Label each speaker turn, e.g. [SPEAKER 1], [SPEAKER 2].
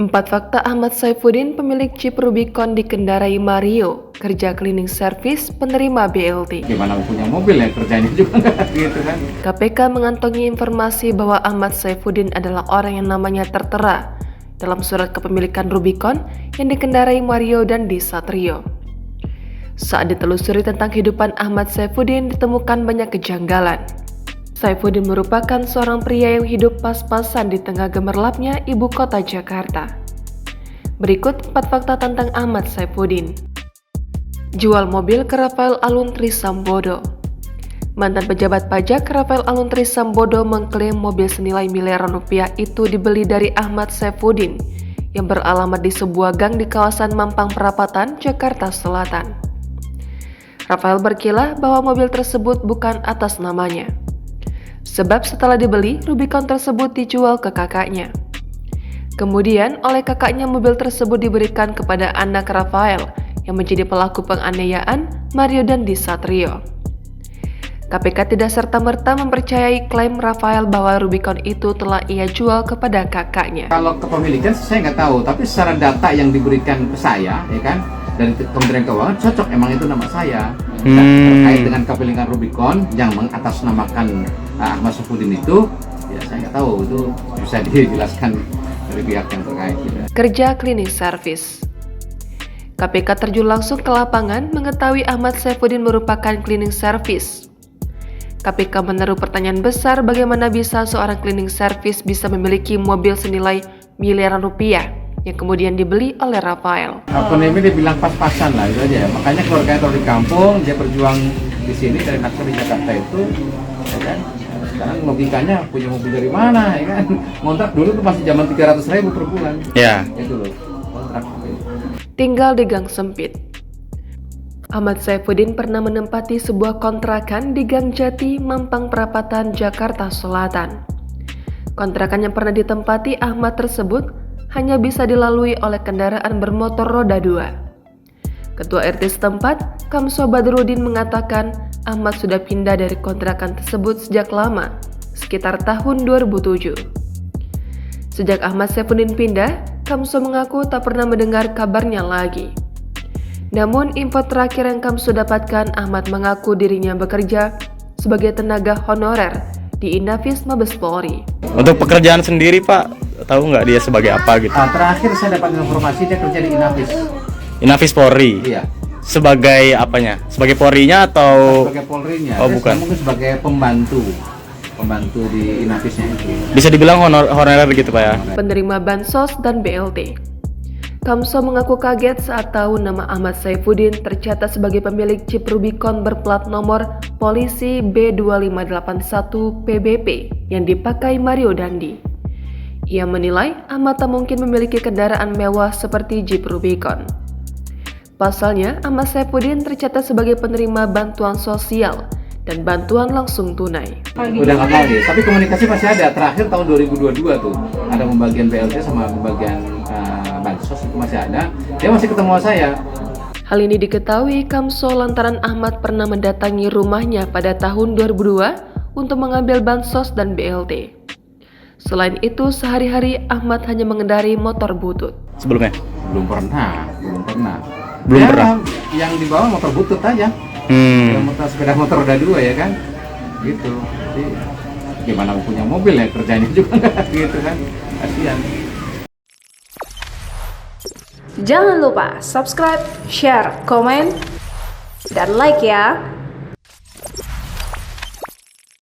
[SPEAKER 1] 4 fakta Ahmad Saifuddin, pemilik chip Rubicon dikendarai Mario, kerja cleaning service, penerima BLT.
[SPEAKER 2] Gimana punya mobil ya, kerjanya juga gitu kan.
[SPEAKER 1] KPK mengantongi informasi bahwa Ahmad Saifuddin adalah orang yang namanya tertera dalam surat kepemilikan Rubicon yang dikendarai Mario dan Satrio. Saat ditelusuri tentang kehidupan Ahmad Saifuddin, ditemukan banyak kejanggalan. Saifuddin merupakan seorang pria yang hidup pas-pasan di tengah gemerlapnya ibu kota Jakarta. Berikut 4 fakta tentang Ahmad Saifuddin. Jual mobil ke Rafael Alun Trisambodo. Mantan pejabat pajak Rafael Alun Trisambodo mengklaim mobil senilai miliaran rupiah itu dibeli dari Ahmad Saifuddin yang beralamat di sebuah gang di kawasan Mampang Perapatan, Jakarta Selatan. Rafael berkilah bahwa mobil tersebut bukan atas namanya. Sebab setelah dibeli, Rubicon tersebut dijual ke kakaknya. Kemudian oleh kakaknya mobil tersebut diberikan kepada anak Rafael yang menjadi pelaku penganiayaan, Mario dan Satrio. KPK tidak serta-merta mempercayai klaim Rafael bahwa Rubicon itu telah ia jual kepada kakaknya.
[SPEAKER 2] Kalau kepemilikan saya nggak tahu, tapi secara data yang diberikan ke saya, ya kan, dari Kementerian Keuangan cocok, emang itu nama saya. Nah, terkait dengan kepemilikan Rubicon yang mengatasnamakan Ahmad Saifuddin itu, ya saya nggak tahu, itu bisa dijelaskan dari pihak yang terkait. Gitu.
[SPEAKER 1] Kerja cleaning service. KPK terjun langsung ke lapangan mengetahui Ahmad Saifuddin merupakan cleaning service. KPK menaruh pertanyaan besar, bagaimana bisa seorang cleaning service bisa memiliki mobil senilai miliaran rupiah yang kemudian dibeli oleh Rafael.
[SPEAKER 2] Ini dia bilang pas-pasan lah, itu aja. Makanya keluarganya taruh di kampung, dia berjuang di sini dari naksir di Jakarta itu, ya kan. Sekarang logikanya punya mobil dari mana, ya kan? Kontrak dulu tuh masih zaman 300.000 per bulan. Ya. Itu loh, kontrak.
[SPEAKER 1] Tinggal di gang sempit. Ahmad Saifuddin pernah menempati sebuah kontrakan di Gang Jati, Mampang Perapatan, Jakarta Selatan. Kontrakan yang pernah ditempati Ahmad tersebut hanya bisa dilalui oleh kendaraan bermotor roda 2. Ketua RT setempat, Kamso Badrudin, mengatakan Ahmad sudah pindah dari kontrakan tersebut sejak lama, sekitar tahun 2007. Sejak Ahmad Saifuddin pindah, Kamso mengaku tak pernah mendengar kabarnya lagi. Namun, info terakhir yang Kamso dapatkan, Ahmad mengaku dirinya bekerja sebagai tenaga honorer di Inafis Mabes Polri.
[SPEAKER 3] Untuk pekerjaan sendiri, Pak, tahu nggak dia sebagai apa gitu?
[SPEAKER 2] Terakhir saya dapat informasi dia kerja di Inafis.
[SPEAKER 3] Inafis Polri? Iya. Sebagai apanya? Sebagai Polrinya atau?
[SPEAKER 2] Sebagai Polrinya.
[SPEAKER 3] Oh, bukan.
[SPEAKER 2] Mungkin sebagai pembantu di Inafisnya itu.
[SPEAKER 3] Bisa dibilang honorer gitu, Pak ya?
[SPEAKER 1] Penerima bansos dan BLT. Kamso mengaku kaget saat tahu nama Ahmad Saifuddin tercatat sebagai pemilik chip Rubicon berplat nomor polisi B2581 PBP yang dipakai Mario Dandi. Ia menilai Ahmad tak mungkin memiliki kendaraan mewah seperti Jeep Rubicon. Pasalnya, Ahmad Saifuddin tercatat sebagai penerima bantuan sosial dan bantuan langsung tunai.
[SPEAKER 2] Udah nggak tahu deh, tapi komunikasi masih ada. Terakhir tahun 2022 tuh, ada pembagian BLT sama pembagian bansos itu masih ada. Dia masih ketemu saya.
[SPEAKER 1] Hal ini diketahui Kamso lantaran Ahmad pernah mendatangi rumahnya pada tahun 2002 untuk mengambil bansos dan BLT. Selain itu, sehari-hari Ahmad hanya mengendari motor butut.
[SPEAKER 3] Sebelumnya?
[SPEAKER 2] Belum pernah.
[SPEAKER 3] Belum pernah.
[SPEAKER 2] Yang dibawa motor butut aja. Sepeda motor roda 2 ya kan. Gitu. Jadi gimana punya mobil ya, kerjanya juga gitu kan. Kasihan.
[SPEAKER 4] Jangan lupa subscribe, share, komen, dan like ya.